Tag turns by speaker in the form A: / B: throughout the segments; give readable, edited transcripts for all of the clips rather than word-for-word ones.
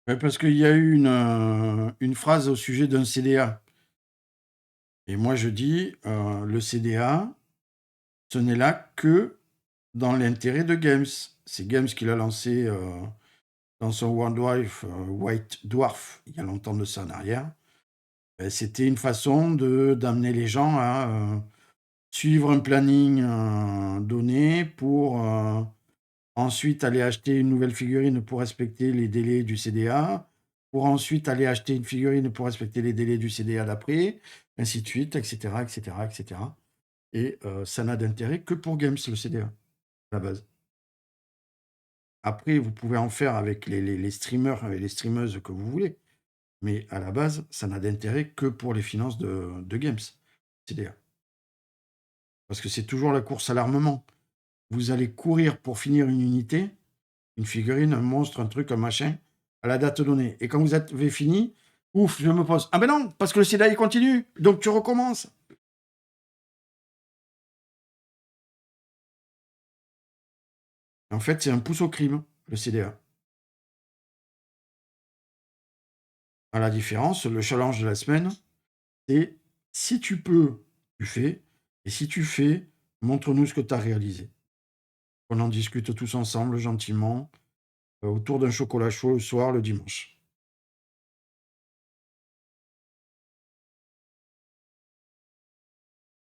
A: Ouais, parce qu'il y a eu une phrase au sujet d'un CDA et moi je dis, le CDA, ce n'est là que dans l'intérêt de Games. C'est Games qui l'a lancé, dans son White Dwarf, il y a longtemps de ça en arrière. C'était une façon d'amener les gens à, suivre un planning, donné pour, ensuite aller acheter une nouvelle figurine pour respecter les délais du CDA, pour ensuite aller acheter une figurine pour respecter les délais du CDA d'après, ainsi de suite, et cetera, et cetera, et cetera. Et ça n'a d'intérêt que pour Games, le CDA, à la base. Après, vous pouvez en faire avec les streamers et les streameuses que vous voulez, mais à la base, ça n'a d'intérêt que pour les finances de Games, CDA. Parce que c'est toujours la course à l'armement. Vous allez courir pour finir une unité, une figurine, un monstre, un truc, un machin, à la date donnée. Et quand vous avez fini, ouf, je me pose. Ah ben non, parce que le CDA il continue, donc tu recommences. En fait, c'est un pouce au crime, le CDA. À la différence, le challenge de la semaine, c'est si tu peux, tu fais. Et si tu fais, montre-nous ce que tu as réalisé. On en discute tous ensemble, gentiment, autour d'un chocolat chaud le soir, le dimanche.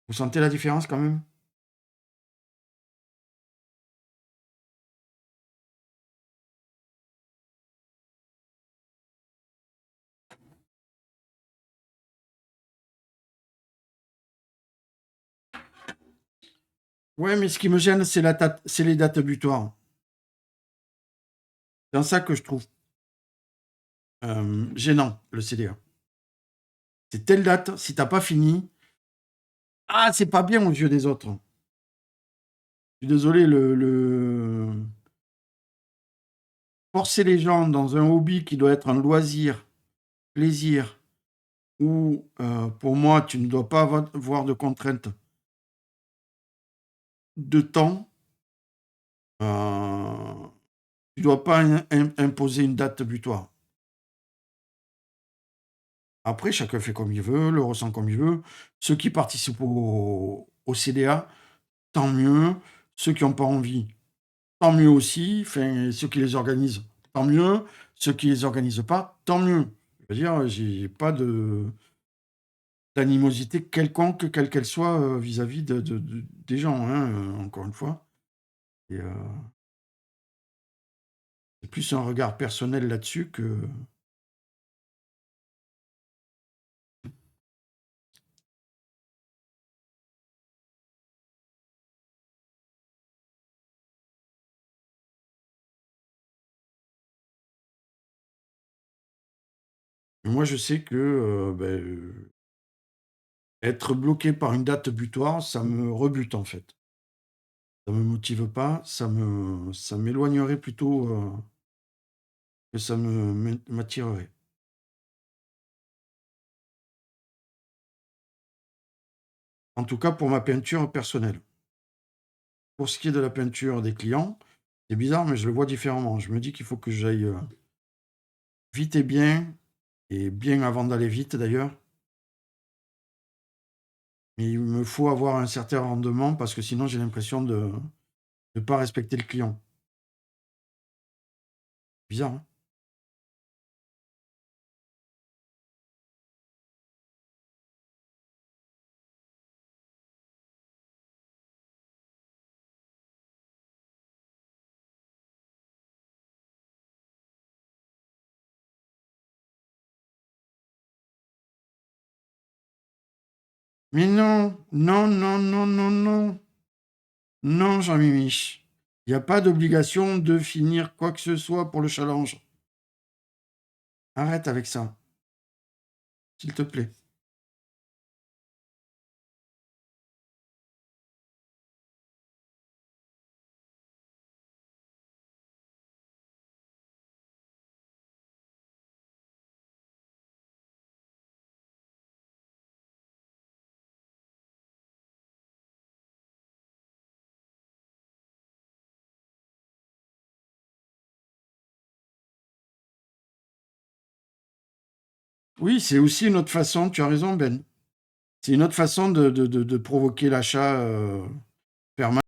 A: Vous sentez la différence quand même? Ouais, mais ce qui me gêne, c'est les dates butoirs. C'est en ça que je trouve gênant, le CDA. C'est telle date, si t'as pas fini, ah, c'est pas bien aux yeux des autres. Je suis désolé, forcer les gens dans un hobby qui doit être un loisir, plaisir, où pour moi, tu ne dois pas avoir de contraintes de temps. Tu dois pas imposer une date butoir. Après, chacun fait comme il veut, le ressent comme il veut. Ceux qui participent au CDA, tant mieux. Ceux qui n'ont pas envie, tant mieux aussi. Enfin, ceux qui les organisent, tant mieux. Ceux qui les organisent pas, tant mieux. Je veux dire, j'ai pas d'animosité quelconque, quelle qu'elle soit, vis-à-vis des gens, hein, encore une fois. Et c'est plus un regard personnel là-dessus que. Moi, je sais que être bloqué par une date butoir, ça me rebute en fait. Ça me motive pas, ça m'éloignerait plutôt, que ça m'attirerait. En tout cas pour ma peinture personnelle. Pour ce qui est de la peinture des clients, c'est bizarre, mais je le vois différemment. Je me dis qu'il faut que j'aille, vite et bien avant d'aller vite d'ailleurs. Mais il me faut avoir un certain rendement parce que sinon j'ai l'impression de ne pas respecter le client. Bizarre, hein? Mais non! Non, non, non, non, non! Non, Jean-Mimi. Il y a pas d'obligation de finir quoi que ce soit pour le challenge. Arrête avec ça, s'il te plaît. Oui, c'est aussi une autre façon, tu as raison Ben. C'est une autre façon de provoquer l'achat, permanent.